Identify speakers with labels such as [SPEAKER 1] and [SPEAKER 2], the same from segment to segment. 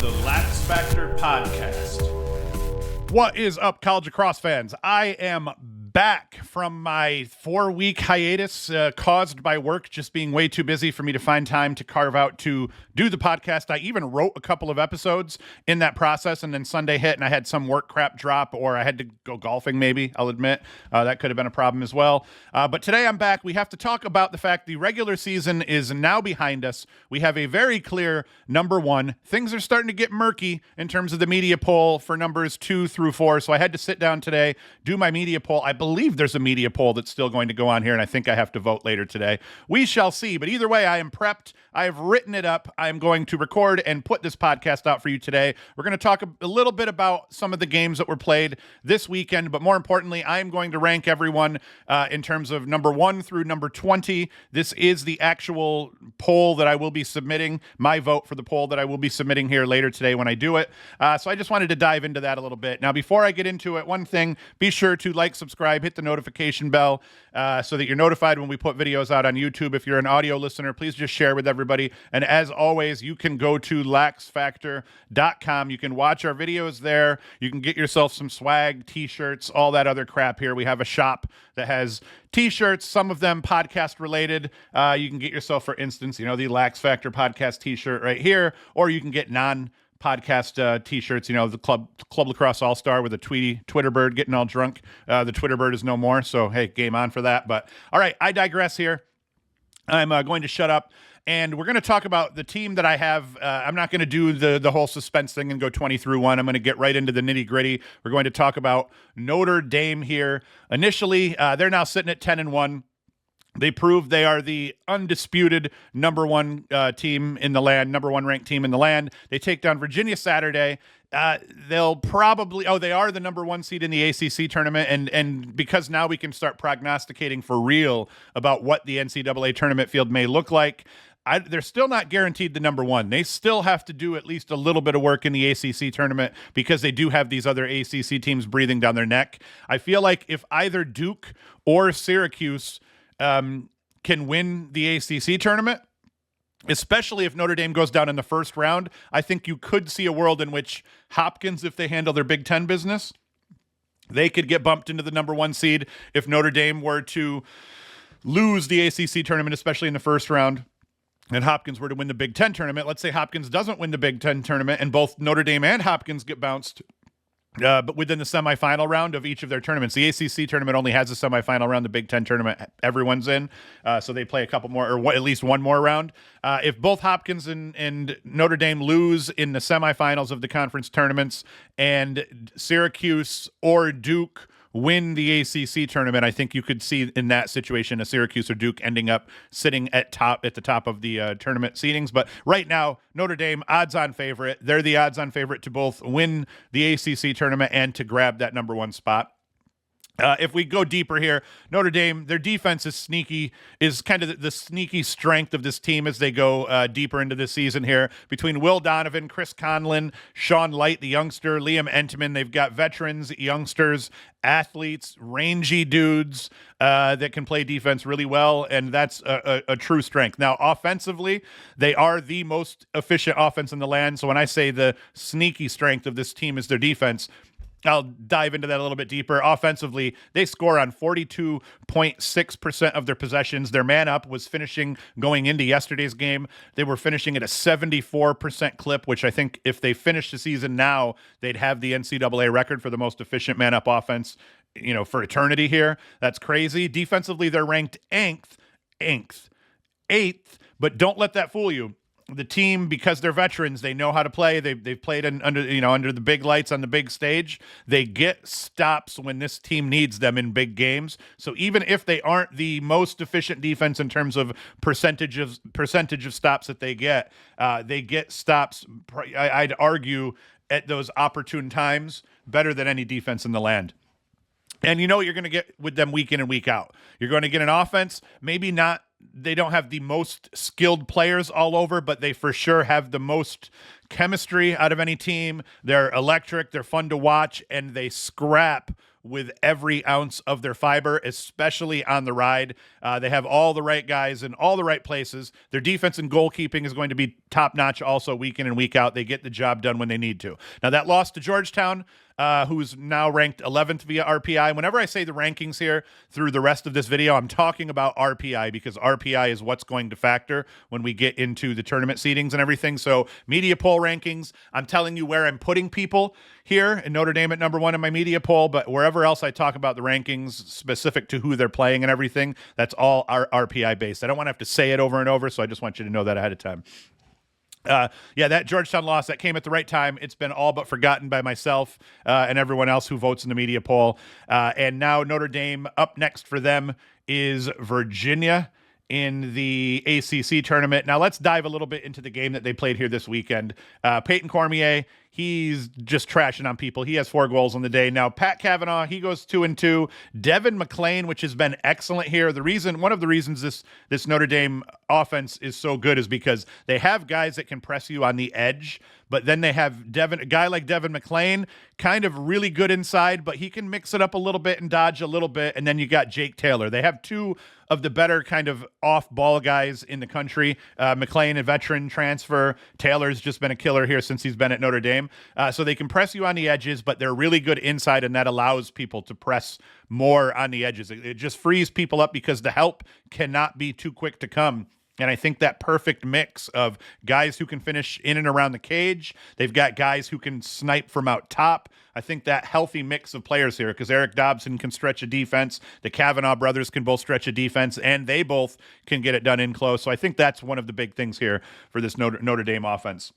[SPEAKER 1] the LaxFactor podcast. What is up, college lacrosse fans? I am back from my 4-week hiatus caused by work just being way too busy for me to find time to carve out to do the podcast. I even wrote a couple of episodes in that process, and then Sunday hit and I had some work crap drop, or I had to go golfing maybe, I'll admit. That could have been a problem as well. But today I'm back. We have to talk about the fact the regular season is now behind us. We have a very clear number one. Things are starting to get murky in terms of the media poll for numbers 2 through 4. So I had to sit down today, do my media poll. I believe there's a media poll that's still going to go on here, and I think I have to vote later today. We shall see. But either way, I am prepped. I have written it up. I am going to record and put this podcast out for you today. We're going to talk a little bit about some of the games that were played this weekend, but more importantly, I am going to rank everyone in terms of number 1 through number 20. This is the actual poll that I will be submitting, my vote for the poll that I will be submitting here later today when I do it. So I just wanted to dive into that a little bit. Now, before I get into it, one thing, be sure to like, subscribe, hit the notification bell so that you're notified when we put videos out on YouTube. If you're an audio listener, please just share with everybody. And as always, you can go to LaxFactor.com. You can watch our videos there. You can get yourself some swag, t-shirts, all that other crap here. We have a shop that has t-shirts, some of them podcast related. You can get yourself, for instance, the LaxFactor podcast t-shirt right here, or you can get podcast t-shirts, the Club Lacrosse All-Star with a Twitter bird getting all drunk. The Twitter bird is no more, so hey, game on for that. But all right, I digress here. I'm going to shut up, and we're going to talk about the team that I have. I'm not going to do the whole suspense thing and go 20 through 1. I'm going to get right into the nitty-gritty. We're going to talk about Notre Dame here. Initially, they're now sitting at 10-1. They proved they are the undisputed number one team in the land, number one ranked team in the land. They take down Virginia Saturday. They'll probably, they are the number 1 seed in the ACC tournament. And because now we can start prognosticating for real about what the NCAA tournament field may look like, they're still not guaranteed the number 1. They still have to do at least a little bit of work in the ACC tournament because they do have these other ACC teams breathing down their neck. I feel like if either Duke or Syracuse can win the ACC tournament, especially if Notre Dame goes down in the first round, I think you could see a world in which Hopkins, if they handle their Big Ten business, they could get bumped into the number 1 seed. If Notre Dame were to lose the ACC tournament, especially in the first round, and Hopkins were to win the Big Ten tournament, let's say Hopkins doesn't win the Big Ten tournament and both Notre Dame and Hopkins get bounced, but within the semifinal round of each of their tournaments. The ACC tournament only has a semifinal round. The Big Ten tournament, everyone's in. So they play a couple more, or at least one more round. If both Hopkins and Notre Dame lose in the semifinals of the conference tournaments and Syracuse or Duke win the ACC tournament, I think you could see in that situation a Syracuse or Duke ending up sitting at the top of the tournament seedings. But right now, Notre Dame, odds-on favorite. They're the odds-on favorite to both win the ACC tournament and to grab that number 1 spot. If we go deeper here, Notre Dame, their defense is sneaky, is kind of the sneaky strength of this team as they go deeper into this season here. Between Will Donovan, Chris Conlon, Sean Light, the youngster, Liam Entman, they've got veterans, youngsters, athletes, rangy dudes that can play defense really well, and that's a true strength. Now, offensively, they are the most efficient offense in the land, so when I say the sneaky strength of this team is their defense, I'll dive into that a little bit deeper. Offensively, they score on 42.6% of their possessions. Their man up was finishing going into yesterday's game. They were finishing at a 74% clip, which I think if they finish the season now, they'd have the NCAA record for the most efficient man up offense, for eternity here. That's crazy. Defensively, they're ranked eighth, but don't let that fool you. The team, because they're veterans, they know how to play. They've played under the big lights on the big stage. They get stops when this team needs them in big games. So even if they aren't the most efficient defense in terms of percentage of stops that they get stops. I'd argue at those opportune times better than any defense in the land. And you know what you're going to get with them week in and week out. You're going to get an offense, maybe not. They don't have the most skilled players all over, but they for sure have the most chemistry out of any team. They're electric, they're fun to watch, and they scrap with every ounce of their fiber, especially on the ride. They have all the right guys in all the right places. Their defense and goalkeeping is going to be top-notch also week in and week out. They get the job done when they need to. Now, that loss to Georgetown, who's now ranked 11th via RPI. Whenever I say the rankings here through the rest of this video, I'm talking about RPI because RPI is what's going to factor when we get into the tournament seedings and everything. So media poll rankings, I'm telling you where I'm putting people here in Notre Dame at number 1 in my media poll, but wherever else I talk about the rankings specific to who they're playing and everything, that's all RPI based. I don't want to have to say it over and over, so I just want you to know that ahead of time. That Georgetown loss, that came at the right time. It's been all but forgotten by myself and everyone else who votes in the media poll. And now Notre Dame, up next for them is Virginia in the ACC tournament. Now let's dive a little bit into the game that they played here this weekend. Peyton Cormier, he's just trashing on people. He has 4 goals on the day. Now, Pat Cavanaugh, he goes 2-2. Devin McClain, which has been excellent here. One of the reasons this Notre Dame offense is so good is because they have guys that can press you on the edge, but then they have a guy like Devin McClain, kind of really good inside, but he can mix it up a little bit and dodge a little bit. And then you got Jake Taylor. They have 2 of the better kind of off-ball guys in the country. McClain, a veteran transfer. Taylor's just been a killer here since he's been at Notre Dame. So they can press you on the edges, but they're really good inside, and that allows people to press more on the edges. It just frees people up because the help cannot be too quick to come. And I think that perfect mix of guys who can finish in and around the cage, they've got guys who can snipe from out top. I think that healthy mix of players here, because Eric Dobson can stretch a defense, the Cavanaugh brothers can both stretch a defense, and they both can get it done in close. So I think that's one of the big things here for this Notre Dame offense.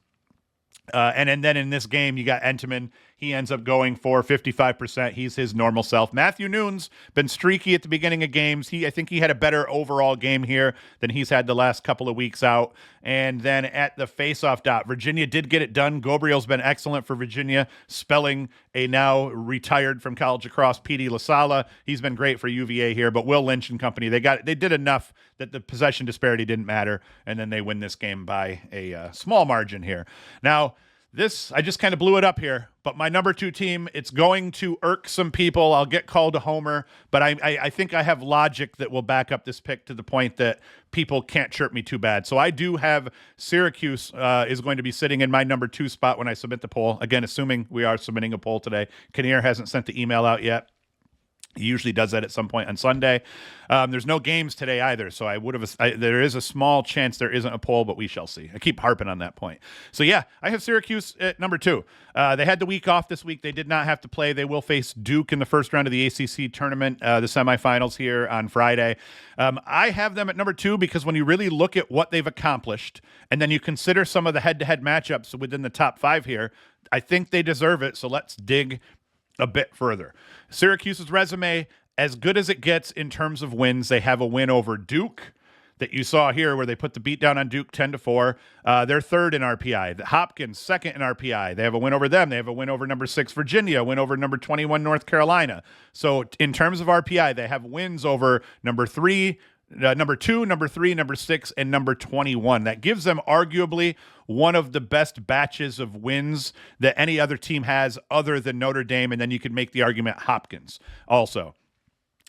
[SPEAKER 1] And then in this game, you got Entenmann. He ends up going for 55%. He's his normal self. Matthew Noon's been streaky at the beginning of games. I think he had a better overall game here than he's had the last couple of weeks out. And then at the faceoff dot, Virginia did get it done. Gobriel's been excellent for Virginia, spelling a now retired from college lacrosse P.D. LaSala. He's been great for UVA here, but Will Lynch and company, they did enough that the possession disparity didn't matter, and then they win this game by a small margin here. Now, I just kind of blew it up here, but my number 2 team, it's going to irk some people. I'll get called a homer, but I think I have logic that will back up this pick to the point that people can't chirp me too bad. So I do have Syracuse is going to be sitting in my number 2 spot when I submit the poll. Again, assuming we are submitting a poll today. Kinnear hasn't sent the email out yet. He usually does that at some point on Sunday. There's no games today either, so there is a small chance there isn't a poll, but we shall see. I keep harping on that point. So yeah, I have Syracuse at number 2. They had the week off this week. They did not have to play. They will face Duke in the first round of the ACC tournament, the semifinals here on Friday. I have them at number 2 because when you really look at what they've accomplished, and then you consider some of the head-to-head matchups within the top 5 here, I think they deserve it. So let's dig a bit further. Syracuse's resume, as good as it gets in terms of wins. They have a win over Duke that you saw here where they put the beat down on Duke 10-4. They're 3rd in RPI. The Hopkins, 2nd in RPI. They have a win over them. They have a win over number 6 Virginia, a win over number 21 North Carolina. So in terms of RPI, they have wins over number 2, number 3, number 6, and number 21. That gives them arguably one of the best batches of wins that any other team has other than Notre Dame, and then you could make the argument Hopkins also.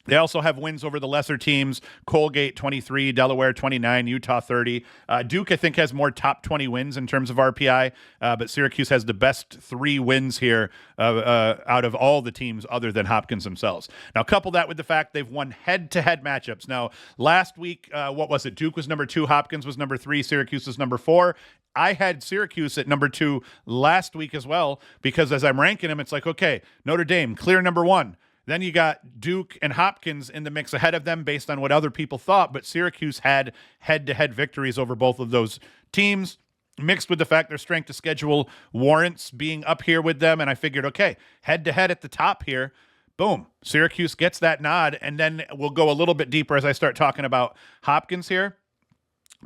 [SPEAKER 1] They also have wins over the lesser teams, Colgate 23, Delaware 29, Utah 30. Duke, I think, has more top 20 wins in terms of RPI, but Syracuse has the best 3 wins here out of all the teams other than Hopkins themselves. Now, couple that with the fact they've won head-to-head matchups. Now, last week, what was it? Duke was number 2, Hopkins was number 3, Syracuse was number 4. I had Syracuse at number 2 last week as well, because as I'm ranking them, it's like, okay, Notre Dame, clear number 1. Then you got Duke and Hopkins in the mix ahead of them based on what other people thought, but Syracuse had head-to-head victories over both of those teams, mixed with the fact their strength of schedule warrants being up here with them, and I figured, okay, head-to-head at the top here, boom, Syracuse gets that nod, and then we'll go a little bit deeper as I start talking about Hopkins here.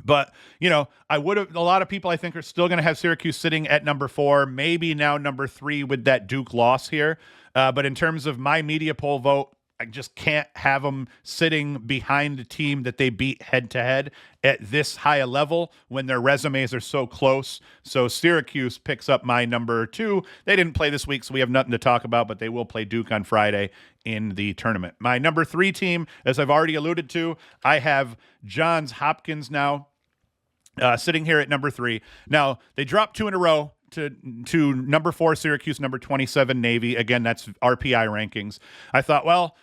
[SPEAKER 1] But, a lot of people I think are still going to have Syracuse sitting at number 4, maybe now number 3 with that Duke loss here. But in terms of my media poll vote, I just can't have them sitting behind a team that they beat head-to-head at this high a level when their resumes are so close. So Syracuse picks up my number 2. They didn't play this week, so we have nothing to talk about, but they will play Duke on Friday in the tournament. My number 3 team, as I've already alluded to, I have Johns Hopkins now. sitting here at number 3. Now, they dropped 2 in a row to number 4 Syracuse, number 27 Navy. Again, that's RPI rankings. I thought, well,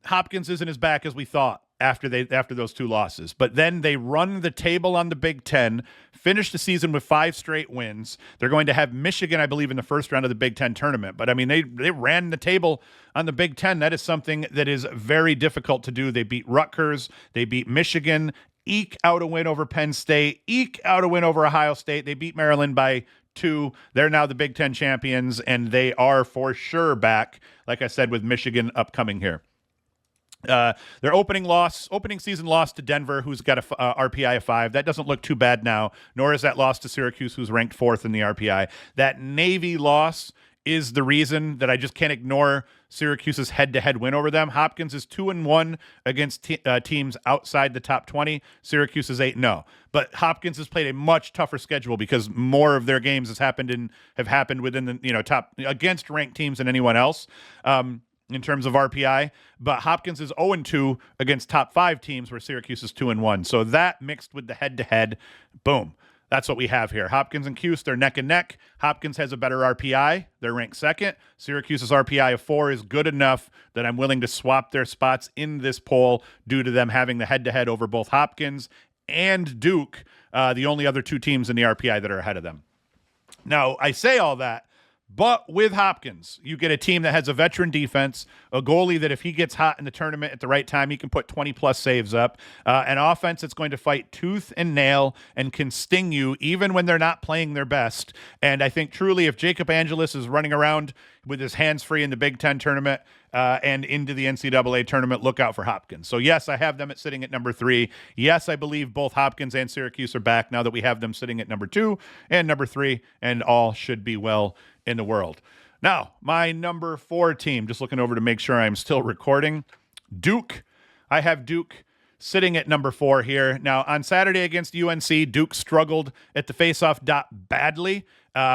[SPEAKER 1] Hopkins isn't as back as we thought after those 2 losses. But then they run the table on the Big Ten, finish the season with 5 straight wins. They're going to have Michigan, I believe, in the first round of the Big Ten tournament. But I mean, they ran the table on the Big Ten. That is something that is very difficult to do. They beat Rutgers, they beat Michigan, eke out a win over Penn State, eke out a win over Ohio State. They beat Maryland by 2. They're now the Big Ten champions, and they are for sure back, like I said, with Michigan upcoming here. Their opening season loss to Denver, who's got a RPI of 5. That doesn't look too bad now, nor is that loss to Syracuse, who's ranked 4th in the RPI. That Navy loss is the reason that I just can't ignore Syracuse's head-to-head win over them. Hopkins is 2-1 against teams outside the top 20. Syracuse is 8-0. But Hopkins has played a much tougher schedule because more of their games have happened within the top against ranked teams than anyone else. In terms of RPI, but Hopkins is 0-2 against top 5 teams where Syracuse is 2-1. So that mixed with the head-to-head, boom. That's what we have here. Hopkins and Cuse, they're neck and neck. Hopkins has a better RPI. They're ranked 2nd. Syracuse's RPI of 4 is good enough that I'm willing to swap their spots in this poll due to them having the head-to-head over both Hopkins and Duke, the only other 2 teams in the RPI that are ahead of them. Now, I say all that, but with Hopkins, you get a team that has a veteran defense, a goalie that if he gets hot in the tournament at the right time, he can put 20-plus saves up, an offense that's going to fight tooth and nail and can sting you even when they're not playing their best. And I think truly if Jacob Angelis is running around with his hands free in the Big Ten tournament and into the NCAA tournament, look out for Hopkins. So, yes, I have them sitting at number 3. Yes, I believe both Hopkins and Syracuse are back now that we have them sitting at number 2 and number 3, and all should be well in the world. Now, my number 4 team, just looking over to make sure I'm still recording, Duke. I have Duke sitting at number 4 here. Now, on Saturday against UNC, Duke struggled at the faceoff dot badly.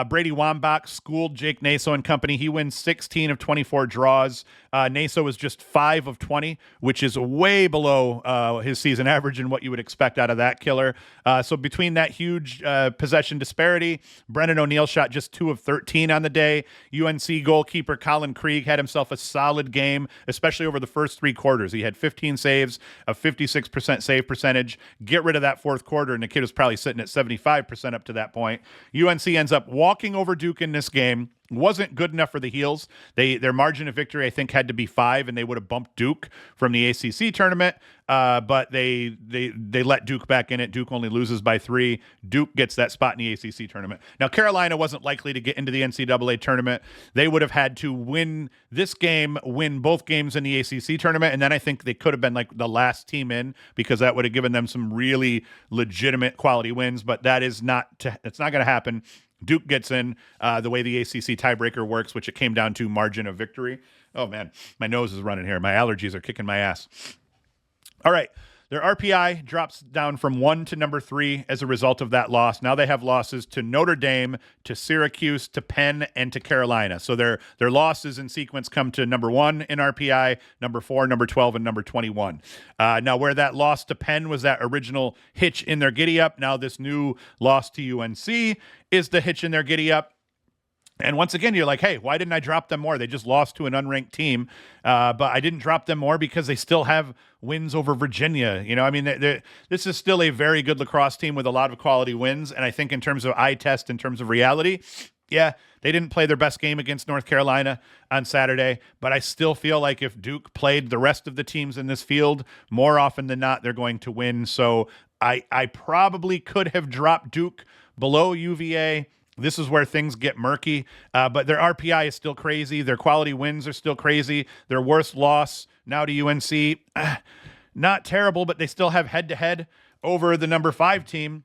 [SPEAKER 1] Brady Wambach schooled Jake Naso and company. He wins 16 of 24 draws. Naso was just 5 of 20, which is way below his season average and what you would expect out of that killer. So between that huge possession disparity, Brennan O'Neill shot just 2 of 13 on the day. UNC goalkeeper Colin Krieg had himself a solid game, especially over the first 3 quarters. He had 15 saves, a 56% save percentage. Get rid of that 4th quarter, and the kid was probably sitting at 75% up to that point. UNC ends up walking over Duke in this game. Wasn't good enough for the Heels. Their margin of victory, I think, had to be 5, and they would have bumped Duke from the ACC tournament. But they let Duke back in it. Duke only loses by 3. Duke gets that spot in the ACC tournament. Now, Carolina wasn't likely to get into the NCAA tournament. They would have had to win this game, win both games in the ACC tournament, and then I think they could have been like the last team in because that would have given them some really legitimate quality wins. But that is it's not going to happen. Duke gets in the way the ACC tiebreaker works, which it came down to margin of victory. Oh, man, my nose is running here. My allergies are kicking my ass. All right. Their RPI drops down from 1 to number 3 as a result of that loss. Now they have losses to Notre Dame, to Syracuse, to Penn, and to Carolina. So their losses in sequence come to number 1 in RPI, number 4, number 12, and number 21. Now where that loss to Penn was that original hitch in their giddy-up, now this new loss to UNC is the hitch in their giddy-up. And once again, you're like, hey, why didn't I drop them more? They just lost to an unranked team. But I didn't drop them more because they still have wins over Virginia. You know, I mean, this is still a very good lacrosse team with a lot of quality wins. And I think in terms of eye test, in terms of reality, yeah, they didn't play their best game against North Carolina on Saturday. But I still feel like if Duke played the rest of the teams in this field, more often than not, they're going to win. So I probably could have dropped Duke below UVA. This is where things get murky, but their RPI is still crazy. Their quality wins are still crazy. Their worst loss now to UNC, not terrible, but they still have head-to-head over the number 5 team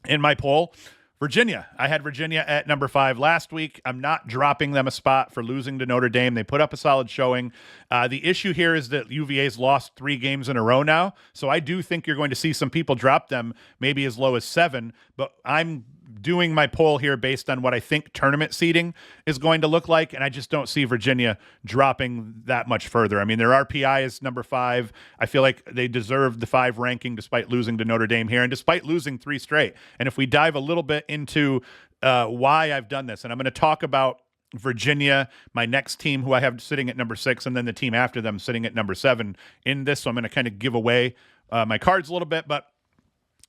[SPEAKER 1] in my poll. Virginia. I had Virginia at number 5 last week. I'm not dropping them a spot for losing to Notre Dame. They put up a solid showing. The issue here is that UVA's lost 3 games in a row now, so I do think you're going to see some people drop them maybe as low as 7, but I'm doing my poll here based on what I think tournament seeding is going to look like, and I just don't see Virginia dropping that much further. I mean, their RPI is number 5. I feel like they deserve the 5 ranking despite losing to Notre Dame here and despite losing 3 straight. And if we dive a little bit into why I've done this, and I'm going to talk about Virginia, my next team, who I have sitting at number 6, and then the team after them sitting at number 7 in this. So I'm going to kind of give away my cards a little bit, but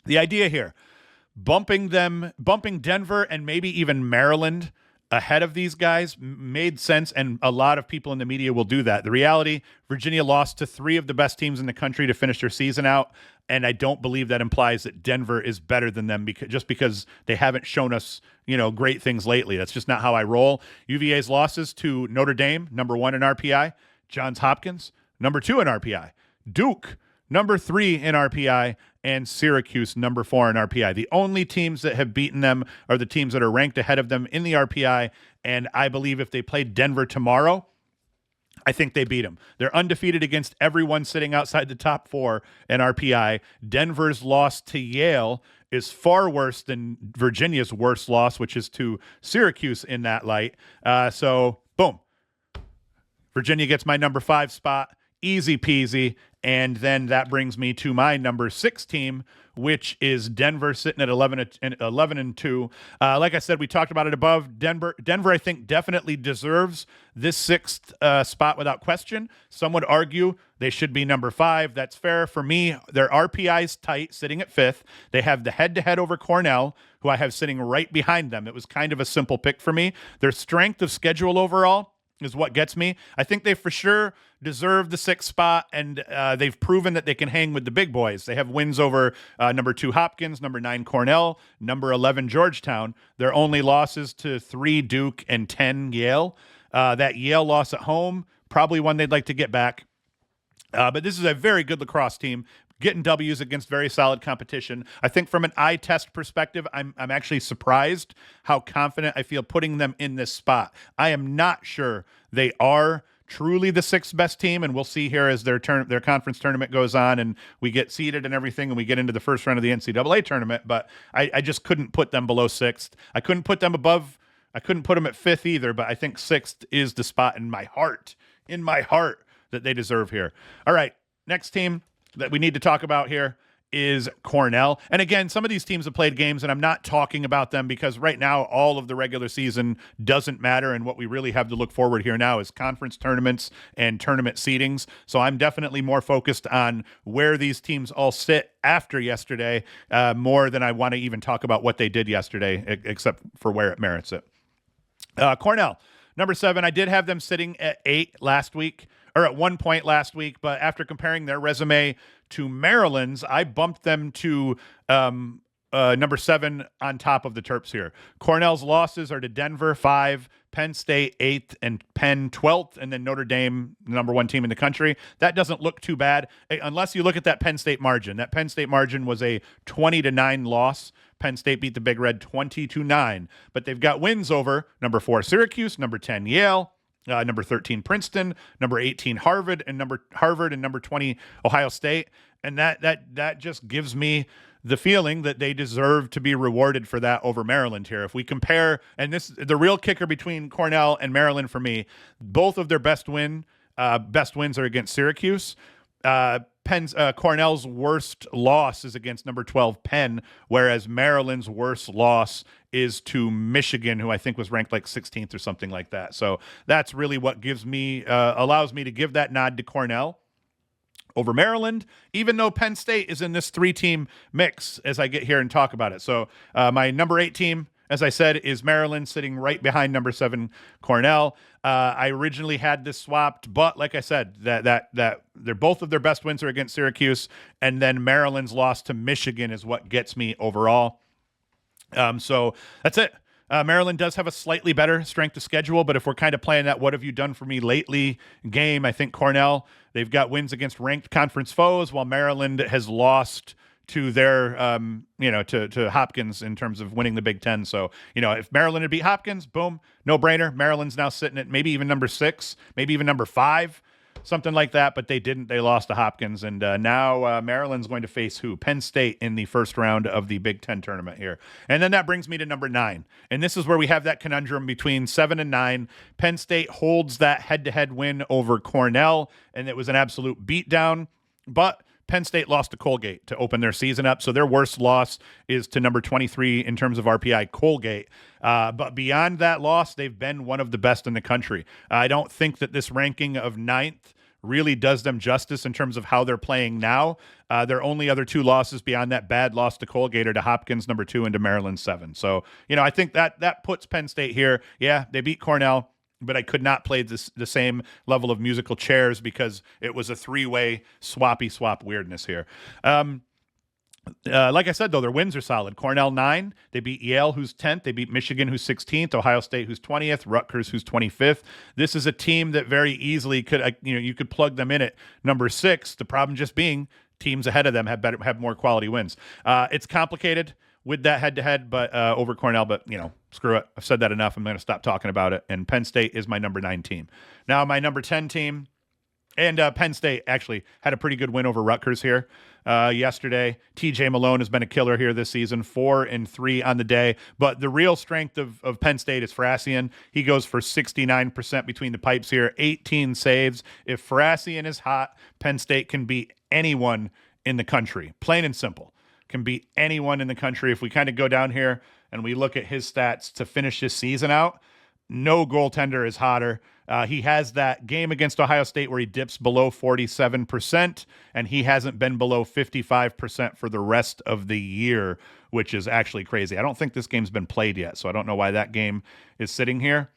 [SPEAKER 1] the idea here, bumping Denver and maybe even Maryland ahead of these guys made sense, and a lot of people in the media will do that. The reality, Virginia lost to 3 of the best teams in the country to finish their season out, and I don't believe that implies that Denver is better than them because they haven't shown us, great things lately. That's just not how I roll. UVA's losses to Notre Dame, number 1 in RPI, Johns Hopkins, number 2 in RPI, Duke, number 3 in RPI, and Syracuse, number 4 in RPI. The only teams that have beaten them are the teams that are ranked ahead of them in the RPI, and I believe if they played Denver tomorrow, I think they beat them. They're undefeated against everyone sitting outside the top 4 in RPI. Denver's loss to Yale is far worse than Virginia's worst loss, which is to Syracuse in that light. So, boom. Virginia gets my number 5 spot. Easy peasy. And then that brings me to my number 6 team, which is Denver, sitting at 11-2. Like I said, we talked about it above. Denver, I think, definitely deserves this 6th spot without question. Some would argue they should be number 5. That's fair. For me, their RPI is tight, sitting at 5th. They have the head-to-head over Cornell, who I have sitting right behind them. It was kind of a simple pick for me. Their strength of schedule overall is what gets me. I think they for sure deserve the 6th spot, and they've proven that they can hang with the big boys. They have wins over number 2 Hopkins, number 9 Cornell, number 11 Georgetown. Their only losses to 3 Duke and 10 Yale. That Yale loss at home, probably one they'd like to get back. But this is a very good lacrosse team, getting W's against very solid competition. I think from an eye test perspective, I'm actually surprised how confident I feel putting them in this spot. I am not sure they are truly the 6th best team, and we'll see here as their conference tournament goes on and we get seeded and everything and we get into the first round of the NCAA tournament, but I just couldn't put them below 6th. I couldn't put them at 5th either, but I think 6th is the spot in my heart that they deserve here. All right, next team that we need to talk about here is Cornell. And again, some of these teams have played games, and I'm not talking about them because right now all of the regular season doesn't matter, and what we really have to look forward here now is conference tournaments and tournament seedings. So I'm definitely more focused on where these teams all sit after yesterday, more than I want to even talk about what they did yesterday, except for where it merits it. Cornell, number 7. I did have them sitting at 8 last week, or at one point last week, but after comparing their resume to Maryland's, I bumped them to number 7 on top of the Terps here. Cornell's losses are to Denver, 5, Penn State, 8th, and Penn, 12th, and then Notre Dame, the number 1 team in the country. That doesn't look too bad, unless you look at that Penn State margin. That Penn State margin was a 20-9 loss. Penn State beat the Big Red 20-9, but they've got wins over number 4 Syracuse, number 10 Yale, number 13 Princeton, number 18 Harvard, and number 20 Ohio State, and that just gives me the feeling that they deserve to be rewarded for that over Maryland here. If we compare, and this the real kicker between Cornell and Maryland for me, both of their best wins are against Syracuse. Cornell's worst loss is against number 12 Penn, whereas Maryland's worst loss is to Michigan, who I think was ranked like 16th or something like that. So that's really what allows me to give that nod to Cornell over Maryland, even though Penn State is in this 3-team mix as I get here and talk about it. So my number 8 team, as I said, is Maryland, sitting right behind number 7 Cornell. I originally had this swapped, but like I said, that they're both of their best wins are against Syracuse, and then Maryland's loss to Michigan is what gets me overall. So that's it. Maryland does have a slightly better strength of schedule, but if we're kind of playing that what have you done for me lately game, I think Cornell, they've got wins against ranked conference foes, while Maryland has lost to their, to Hopkins in terms of winning the Big Ten. So, if Maryland had beat Hopkins, boom, no brainer. Maryland's now sitting at maybe even number 6, maybe even number 5. something like that, but they didn't. They lost to Hopkins, and now Maryland's going to face who? Penn State in the first round of the Big Ten tournament here. And then that brings me to number 9, and this is where we have that conundrum between 7 and 9. Penn State holds that head-to-head win over Cornell, and it was an absolute beatdown, but Penn State lost to Colgate to open their season up, so their worst loss is to number 23 in terms of RPI, Colgate. But beyond that loss, they've been one of the best in the country. I don't think that this ranking of 9th really does them justice in terms of how they're playing now. Their only other 2 losses beyond that bad loss to Colgate are to Hopkins, number 2, and to Maryland, 7. So, I think that puts Penn State here. Yeah, they beat Cornell, but I could not play the same level of musical chairs because it was a 3-way swappy swap weirdness here. Like I said, though, their wins are solid. Cornell 9. They beat Yale, who's 10th. They beat Michigan, who's 16th. Ohio State, who's 20th. Rutgers, who's 25th. This is a team that very easily could, you could plug them in at number 6. The problem just being teams ahead of them have more quality wins. It's complicated with that head-to-head, but over Cornell, but screw it. I've said that enough. I'm going to stop talking about it. And Penn State is my number 9 team. Now my number 10 team, and Penn State actually had a pretty good win over Rutgers here yesterday. TJ Malone has been a killer here this season, 4-3 on the day. But the real strength of Penn State is Frasian. He goes for 69% between the pipes here, 18 saves. If Frasian is hot, Penn State can beat anyone in the country, plain and simple. Can beat anyone in the country. If we kind of go down here and we look at his stats to finish his season out, no goaltender is hotter. He has that game against Ohio State where he dips below 47%, and he hasn't been below 55% for the rest of the year, which is actually crazy. I don't think this game's been played yet, so I don't know why that game is sitting here.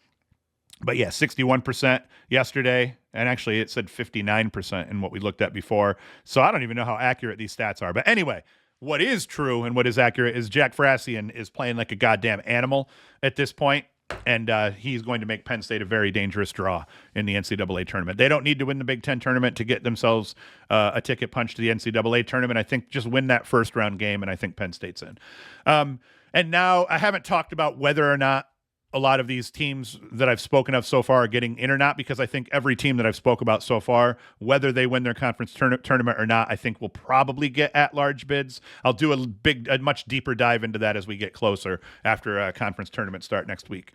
[SPEAKER 1] But yeah, 61% yesterday, and actually it said 59% in what we looked at before. So I don't even know how accurate these stats are. But anyway, what is true and what is accurate is Jack Frasian is playing like a goddamn animal at this point, and he's going to make Penn State a very dangerous draw in the NCAA tournament. They don't need to win the Big Ten tournament to get themselves a ticket punch to the NCAA tournament. I think just win that first round game, and I think Penn State's in. And now I haven't talked about whether or not a lot of these teams that I've spoken of so far are getting in or not, because I think every team that I've spoke about so far, whether they win their conference tournament or not, I think will probably get at-large bids. I'll do a much deeper dive into that as we get closer after a conference tournament start next week.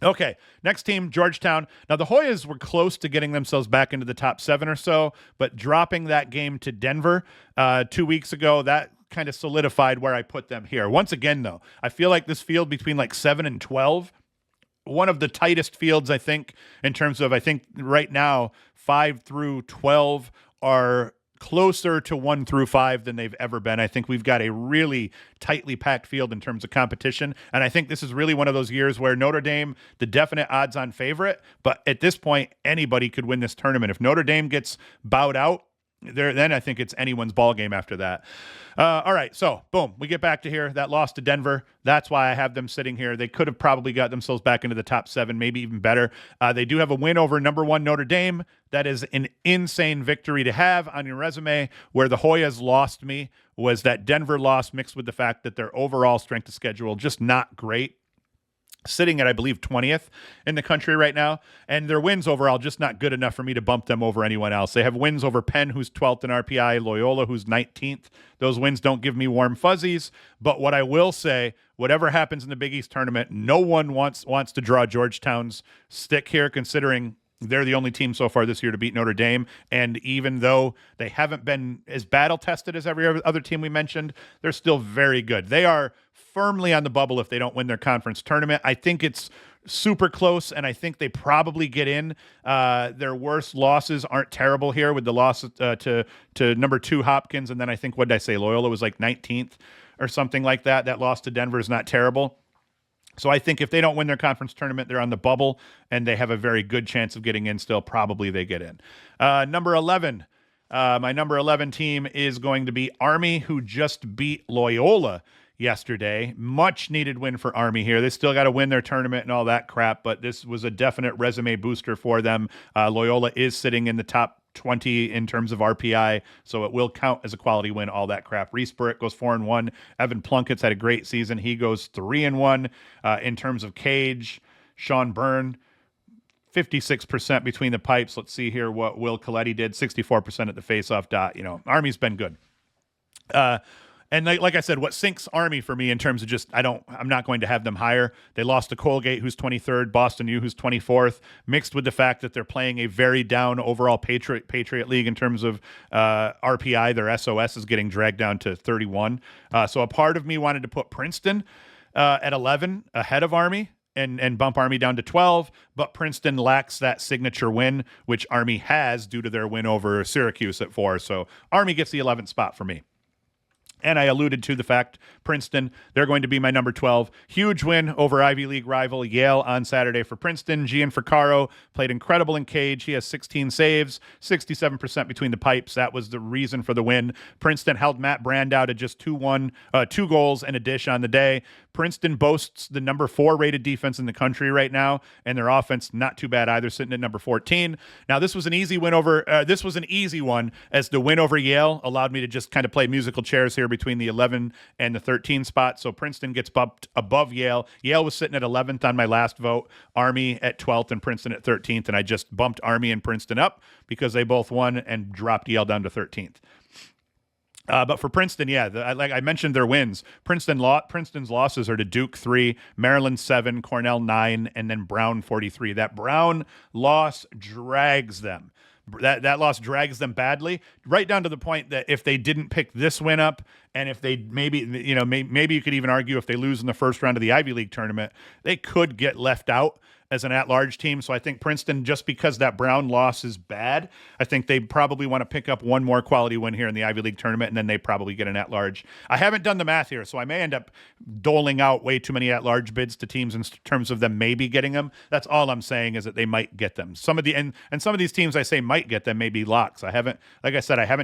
[SPEAKER 1] Okay, next team, Georgetown. Now, the Hoyas were close to getting themselves back into the top 7 or so, but dropping that game to Denver 2 weeks ago, that kind of solidified where I put them here. Once again, though, I feel like this field between like 7 and 12, one of the tightest fields, I think, in terms of, I think right now, 5 through 12 are closer to 1 through 5 than they've ever been. I think we've got a really tightly packed field in terms of competition. And I think this is really one of those years where Notre Dame, the definite odds-on favorite, but at this point, anybody could win this tournament. If Notre Dame gets bowed out, then I think it's anyone's ball game after that. All right, so boom, we get back to here. That loss to Denver, that's why I have them sitting here. They could have probably got themselves back into the top 7, maybe even better. They do have a win over number 1 Notre Dame. That is an insane victory to have on your resume. Where the Hoyas lost me was that Denver loss mixed with the fact that their overall strength of schedule just not great. Sitting at, I believe, 20th in the country right now. And their wins overall just not good enough for me to bump them over anyone else. They have wins over Penn, who's 12th in RPI, Loyola, who's 19th. Those wins don't give me warm fuzzies. But what I will say, whatever happens in the Big East tournament, no one wants to draw Georgetown's stick here, considering they're the only team so far this year to beat Notre Dame. And even though they haven't been as battle-tested as every other team we mentioned, they're still very good. They are firmly on the bubble if they don't win their conference tournament. I think it's super close, and I think they probably get in. Their worst losses aren't terrible here with the loss to number 2 Hopkins, and then I think, what did I say, Loyola was like 19th or something like that. That loss to Denver is not terrible. So I think if they don't win their conference tournament, they're on the bubble, and they have a very good chance of getting in still. Probably they get in. Number 11, my number 11 team is going to be Army, who just beat Loyola yesterday. Much needed win for Army here. They still got to win their tournament and all that crap, but this was a definite resume booster for them. Loyola is sitting in the top 20 in terms of RPI, so it will count as a quality win, all that crap. Reese Burritt goes 4-1. Evan Plunkett's had a great season. He goes 3-1. In terms of Cage, Sean Byrne, 56% between the pipes. Let's see here what Will Coletti did. 64% at the faceoff dot. Army's been good. And like I said, what sinks Army for me in terms of just I'm not going to have them higher. They lost to Colgate, who's 23rd, Boston U, who's 24th, mixed with the fact that they're playing a very down overall Patriot League in terms of RPI. Their SOS is getting dragged down to 31. So a part of me wanted to put Princeton at 11 ahead of Army and bump Army down to 12, but Princeton lacks that signature win, which Army has due to their win over Syracuse at 4. So Army gets the 11th spot for me. And I alluded to the fact, Princeton, they're going to be my number 12. Huge win over Ivy League rival Yale on Saturday for Princeton. Gian Ficarro played incredible in cage. He has 16 saves, 67% between the pipes. That was the reason for the win. Princeton held Matt Brandow to just 2 goals and a dish on the day. Princeton boasts the number 4 rated defense in the country right now, and their offense not too bad either, sitting at number 14. Now, this was an easy one, as the win over Yale allowed me to just kind of play musical chairs here between the 11 and the 13 spot. So Princeton gets bumped above Yale. Yale was sitting at 11th on my last vote, Army at 12th, and Princeton at 13th. And I just bumped Army and Princeton up because they both won and dropped Yale down to 13th. But for Princeton, like I mentioned, their wins. Princeton's losses are to Duke 3, Maryland 7, Cornell 9, and then Brown 43. That Brown loss drags them. That loss drags them badly, right down to the point that if they didn't pick this win up, and if they maybe you could even argue if they lose in the first round of the Ivy League tournament, they could get left out as an at-large team. So I think Princeton, just because that Brown loss is bad, I think they probably want to pick up one more quality win here in the Ivy League tournament, and then they probably get an at-large. I haven't done the math here, so I may end up doling out way too many at-large bids to teams in terms of them maybe getting them. That's all I'm saying, is that they might get them. Some of these teams I say might get them may be locks. I haven't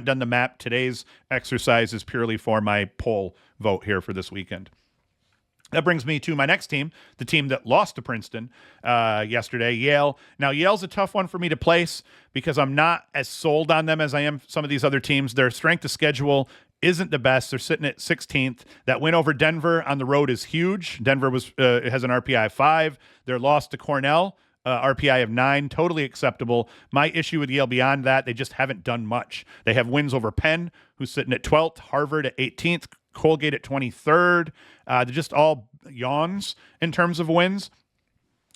[SPEAKER 1] done the map. Today's exercise is purely for my poll vote here for this weekend. That brings me to my next team, the team that lost to Princeton yesterday, Yale. Now, Yale's a tough one for me to place because I'm not as sold on them as I am some of these other teams. Their strength of schedule isn't the best. They're sitting at 16th. That win over Denver on the road is huge. Denver has an RPI of 5. Their loss to Cornell, RPI of 9, totally acceptable. My issue with Yale beyond that, they just haven't done much. They have wins over Penn, who's sitting at 12th, Harvard at 18th, Colgate at 23rd. They're just all yawns in terms of wins.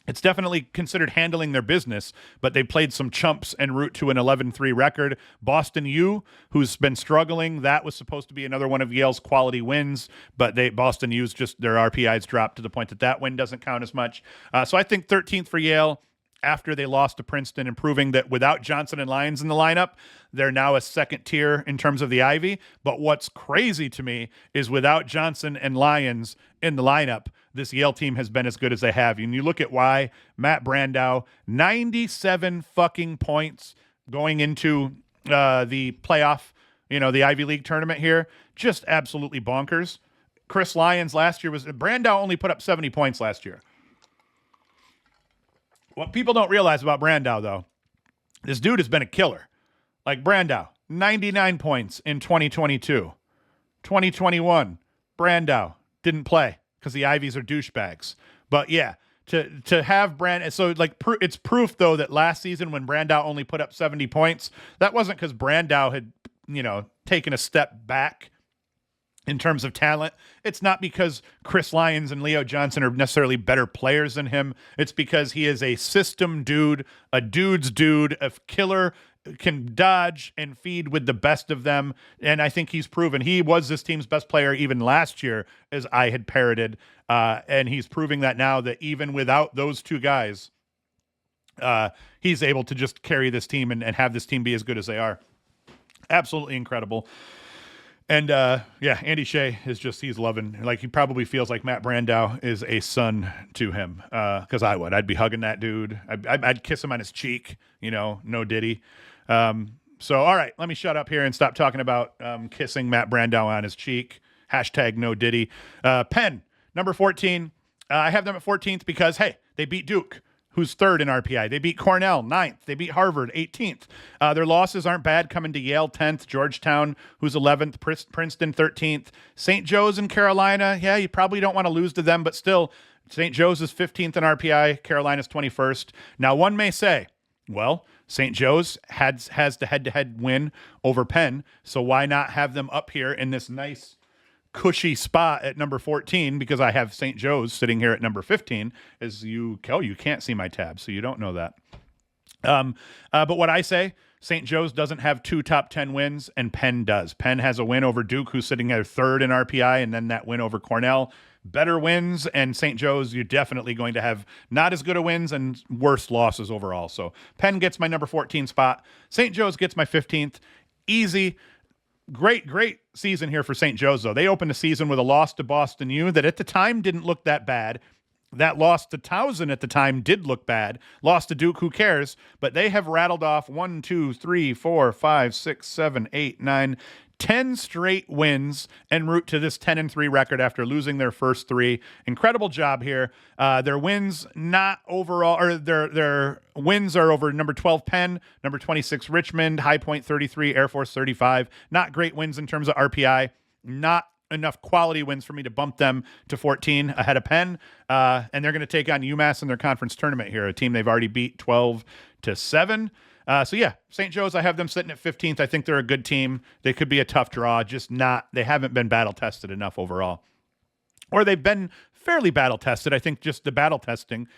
[SPEAKER 1] It's definitely considered handling their business, but they played some chumps en route to an 11-3 record. Boston U, who's been struggling, that was supposed to be another one of Yale's quality wins, but Boston U's just their RPIs dropped to the point that win doesn't count as much. So I think 13th for Yale, after they lost to Princeton, and proving that without Johnson and Lyons in the lineup, they're now a second tier in terms of the Ivy. But what's crazy to me is without Johnson and Lyons in the lineup, this Yale team has been as good as they have. And you look at why. Matt Brandow, 97 fucking points going into the playoff, the Ivy League tournament here. Just absolutely bonkers. Chris Lyons last year Brandow only put up 70 points last year. What people don't realize about Brandow, though, this dude has been a killer. Like Brandow, 99 points in 2022. 2021, Brandow didn't play because the Ivies are douchebags. But yeah, to have Brandow, so it's proof, though, that last season when Brandow only put up 70 points, that wasn't because Brandow had, taken a step back in terms of talent. It's not because Chris Lyons and Leo Johnson are necessarily better players than him. It's because he is a system dude, a dude's dude, a killer, can dodge and feed with the best of them. And I think he's proven he was this team's best player even last year, as I had parroted. And he's proving that now, that even without those two guys, he's able to just carry this team and have this team be as good as they are. Absolutely incredible. And Andy Shea is he's loving, he probably feels like Matt Brandow is a son to him. Cause I'd be hugging that dude. I'd kiss him on his cheek, no diddy. So, all right, let me shut up here and stop talking about, kissing Matt Brandow on his cheek. # no diddy. Penn, number 14. I have them at 14th because, hey, they beat Duke. who's third in RPI. They beat Cornell, 9th. They beat Harvard, 18th. Their losses aren't bad, coming to Yale, 10th. Georgetown, who's 11th. Princeton, 13th. St. Joe's in Carolina. Yeah, you probably don't want to lose to them, but still, St. Joe's is 15th in RPI. Carolina's 21st. Now, one may say, well, St. Joe's has the head-to-head win over Penn, so why not have them up here in this nice cushy spot at number 14, because I have St. Joe's sitting here at number 15. You can't see my tab, so you don't know that. But what I say, St. Joe's doesn't have 2 top 10 wins, and Penn does. Penn has a win over Duke, who's sitting there third in RPI, and then that win over Cornell. Better wins, and St. Joe's, you're definitely going to have not as good of wins and worse losses overall. So Penn gets my number 14 spot. St. Joe's gets my 15th. Easy. Great season here for St. Joe's, though. They opened the season with a loss to Boston U that at the time didn't look that bad. That loss to Towson at the time did look bad. Lost to Duke, who cares? But they have rattled off 1, 2, 3, 4, 5, 6, 7, 8, 9, 10 straight wins en route to this 10-3 record after losing their first 3. Incredible job here. Their wins not overall, or their wins are over number 12 Penn, number 26 Richmond, High Point 33, Air Force 35. Not great wins in terms of RPI. Not enough quality wins for me to bump them to 14 ahead of Penn. And they're going to take on UMass in their conference tournament here, a team they've already beat 12-7. So yeah, St. Joe's, I have them sitting at 15th. I think they're a good team. They could be a tough draw, they haven't been battle tested enough overall. Or they've been fairly battle tested. I think just the battle testing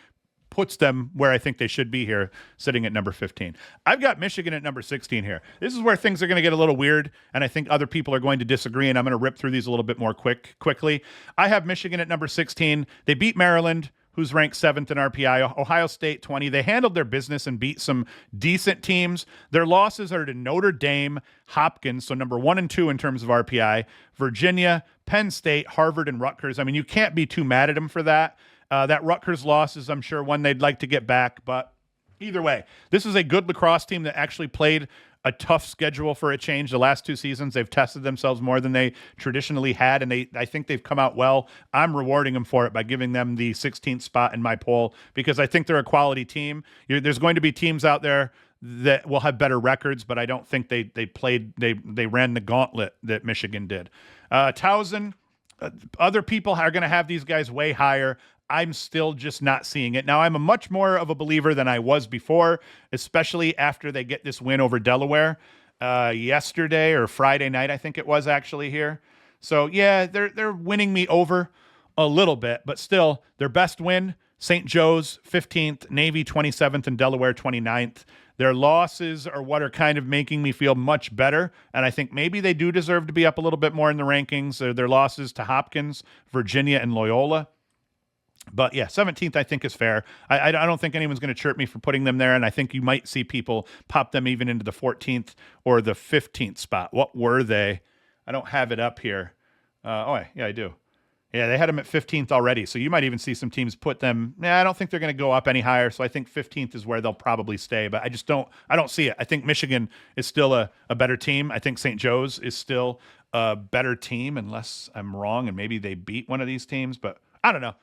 [SPEAKER 1] puts them where I think they should be here, sitting at number 15. I've got Michigan at number 16 here. This is where things are going to get a little weird, and I think other people are going to disagree, and I'm going to rip through these a little bit more quickly. I have Michigan at number 16. They beat Maryland, who's ranked 7th in RPI, Ohio State 20. They handled their business and beat some decent teams. Their losses are to Notre Dame, Hopkins, so number 1 and 2 in terms of RPI, Virginia, Penn State, Harvard, and Rutgers. I mean, you can't be too mad at them for that. That Rutgers loss is, I'm sure, one they'd like to get back, but either way, this is a good lacrosse team that actually played a tough schedule for a change. The last 2 seasons, they've tested themselves more than they traditionally had, and I think they've come out well. I'm rewarding them for it by giving them the 16th spot in my poll, because I think they're a quality team. There's going to be teams out there that will have better records, but I don't think they ran the gauntlet that Michigan did. Towson, other people are going to have these guys way higher. I'm still just not seeing it. Now, I'm a much more of a believer than I was before, especially after they get this win over Delaware yesterday or Friday night, I think it was actually here. So, yeah, they're winning me over a little bit, but still, their best win, St. Joe's 15th, Navy 27th, and Delaware 29th. Their losses are what are kind of making me feel much better, and I think maybe they do deserve to be up a little bit more in the rankings. Their losses to Hopkins, Virginia, and Loyola. But yeah, 17th I think is fair. I don't think anyone's going to chirp me for putting them there, and I think you might see people pop them even into the 14th or the 15th spot. What were they? I don't have it up here. Yeah, I do. Yeah, they had them at 15th already, so you might even see some teams put them. I don't think they're going to go up any higher, so I think 15th is where they'll probably stay, but I don't see it. I think Michigan is still a better team. I think St. Joe's is still a better team, unless I'm wrong, and maybe they beat one of these teams, but I don't know.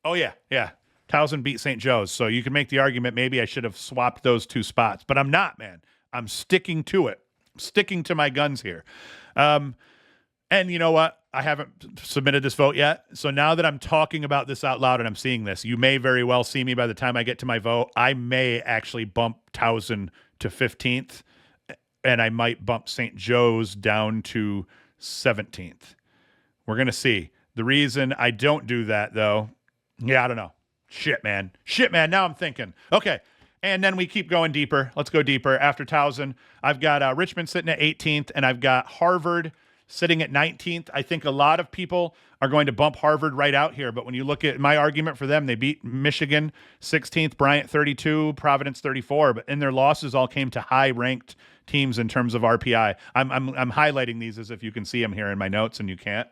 [SPEAKER 1] Oh, yeah. Towson beat St. Joe's, so you can make the argument maybe I should have swapped those 2 spots, but I'm not, man. I'm sticking to it. I'm sticking to my guns here. And you know what? I haven't submitted this vote yet, so now that I'm talking about this out loud and I'm seeing this, you may very well see me by the time I get to my vote. I may actually bump Towson to 15th, and I might bump St. Joe's down to 17th. We're going to see. The reason I don't do that, though, yeah, I don't know. Shit, man. Now I'm thinking. Okay. And then we keep going deeper. Let's go deeper. After Towson, I've got Richmond sitting at 18th, and I've got Harvard sitting at 19th. I think a lot of people are going to bump Harvard right out here. But when you look at my argument for them, they beat Michigan 16th, Bryant 32, Providence 34. But in their losses all came to high-ranked teams in terms of RPI. I'm highlighting these as if you can see them here in my notes, and you can't.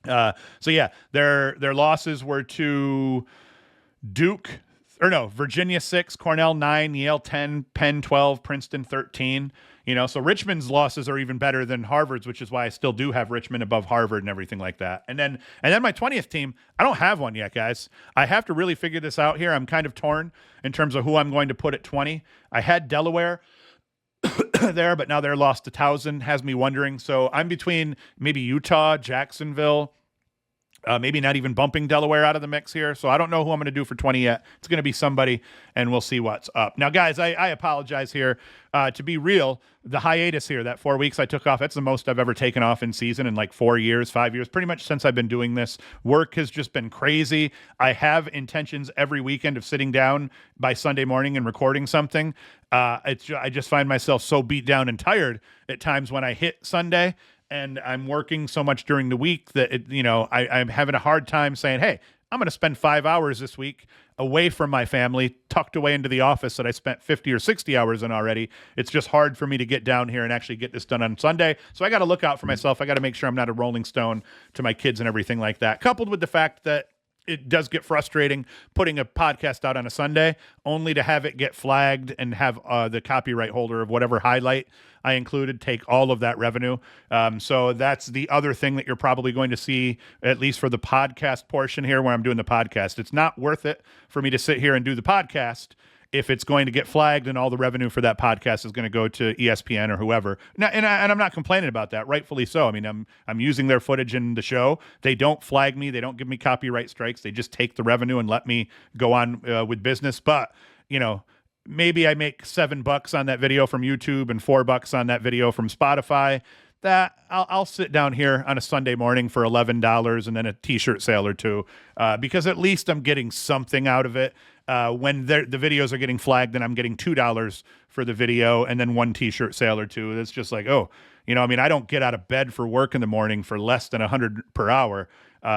[SPEAKER 1] So yeah, their losses were to Virginia 6, Cornell 9, Yale 10, Penn 12, Princeton 13. So Richmond's losses are even better than Harvard's, which is why I still do have Richmond above Harvard and everything like that. And then my 20th team, I don't have one yet, guys. I have to really figure this out here. I'm kind of torn in terms of who I'm going to put at 20. I had Delaware there, but now their loss to Towson has me wondering. So I'm between maybe Utah, Jacksonville, maybe not even bumping Delaware out of the mix here. So I don't know who I'm going to do for 20 yet. It's going to be somebody, and we'll see what's up. Now, guys, I apologize here. To be real, the hiatus here, that 4 weeks I took off, that's the most I've ever taken off in season in like 4 years, 5 years, pretty much since I've been doing this. Work has just been crazy. I have intentions every weekend of sitting down by Sunday morning and recording something. I just find myself so beat down and tired at times when I hit Sunday. And I'm working so much during the week that, I'm having a hard time saying, hey, I'm going to spend 5 hours this week away from my family, tucked away into the office that I spent 50 or 60 hours in already. It's just hard for me to get down here and actually get this done on Sunday. So I got to look out for myself. I got to make sure I'm not a rolling stone to my kids and everything like that, coupled with the fact that it does get frustrating putting a podcast out on a Sunday only to have it get flagged and have the copyright holder of whatever highlight I included take all of that revenue. So that's the other thing that you're probably going to see, at least for the podcast portion here where I'm doing the podcast. It's not worth it for me to sit here and do the podcast if it's going to get flagged and all the revenue for that podcast is going to go to ESPN or whoever. Now, and I'm not complaining about that, rightfully so. I mean, I'm using their footage in the show. They don't flag me. They don't give me copyright strikes. They just take the revenue and let me go on with business. But, maybe I make $7 on that video from YouTube and $4 on that video from Spotify. That I'll sit down here on a Sunday morning for $11 and then a t-shirt sale or two, because at least I'm getting something out of it. When the videos are getting flagged, then I'm getting $2 for the video and then one t-shirt sale or two. It's just like, I don't get out of bed for work in the morning for less than $100 per hour.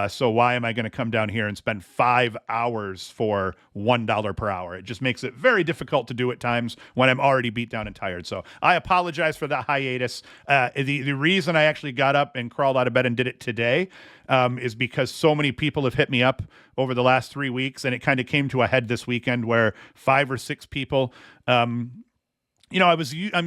[SPEAKER 1] So why am I going to come down here and spend 5 hours for $1 per hour? It just makes it very difficult to do at times when I'm already beat down and tired. So I apologize for that hiatus. The reason I actually got up and crawled out of bed and did it today is because so many people have hit me up over the last 3 weeks, and it kind of came to a head this weekend where 5 or 6 people I'm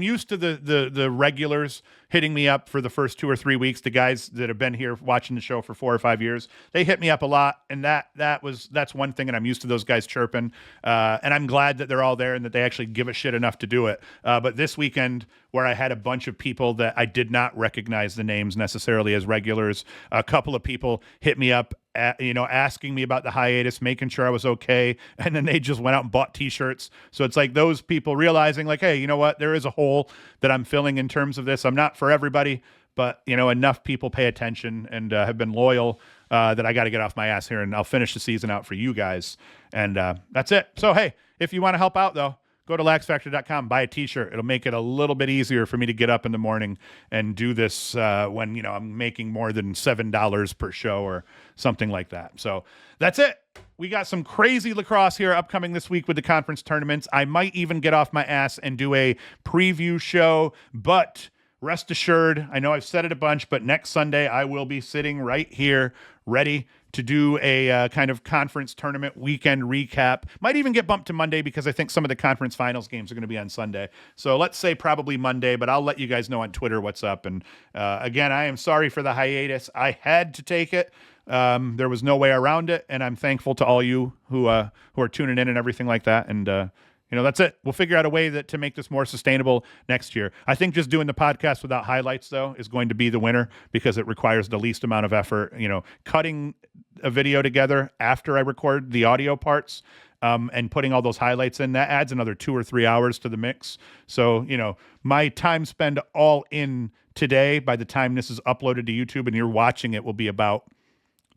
[SPEAKER 1] used to the regulars hitting me up for the first 2 or 3 weeks. The guys that have been here watching the show for 4 or 5 years, they hit me up a lot, and that's one thing. And I'm used to those guys chirping, and I'm glad that they're all there and that they actually give a shit enough to do it. But this weekend, where I had a bunch of people that I did not recognize the names necessarily as regulars, a couple of people hit me up, asking me about the hiatus, making sure I was okay. And then they just went out and bought t-shirts. So it's like those people realizing like, hey, you know what? There is a hole that I'm filling in terms of this. I'm not for everybody, but enough people pay attention and have been loyal that I got to get off my ass here, and I'll finish the season out for you guys. And that's it. So, hey, if you want to help out though, go to LaxFactor.com, buy a t-shirt. It'll make it a little bit easier for me to get up in the morning and do this when, I'm making more than $7 per show or something like that. So that's it. We got some crazy lacrosse here upcoming this week with the conference tournaments. I might even get off my ass and do a preview show, but rest assured, I know I've said it a bunch, but next Sunday I will be sitting right here ready to do a kind of conference tournament weekend recap. Might even get bumped to Monday because I think some of the conference finals games are going to be on Sunday. So let's say probably Monday, but I'll let you guys know on Twitter what's up. And again, I am sorry for the hiatus. I had to take it. There was no way around it. And I'm thankful to all you who are tuning in and everything like that. And that's it. We'll figure out a way to make this more sustainable next year. I think just doing the podcast without highlights, though, is going to be the winner because it requires the least amount of effort. Cutting a video together after I record the audio parts and putting all those highlights in, that adds another 2 or 3 hours to the mix. So, my time spent all in today, by the time this is uploaded to YouTube and you're watching it, will be about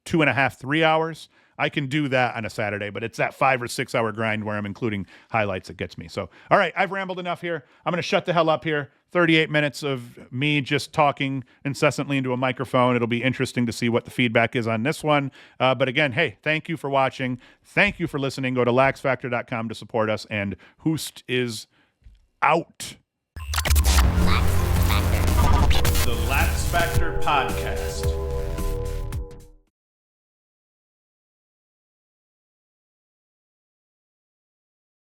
[SPEAKER 1] 2.5, 3 hours. I can do that on a Saturday, but it's that 5 or 6 hour grind where I'm including highlights that gets me. So, all right, I've rambled enough here. I'm going to shut the hell up here. 38 minutes of me just talking incessantly into a microphone. It'll be interesting to see what the feedback is on this one. But again, hey, thank you for watching. Thank you for listening. Go to LaxFactor.com to support us. And Hoost is out. The LaxFactor Podcast.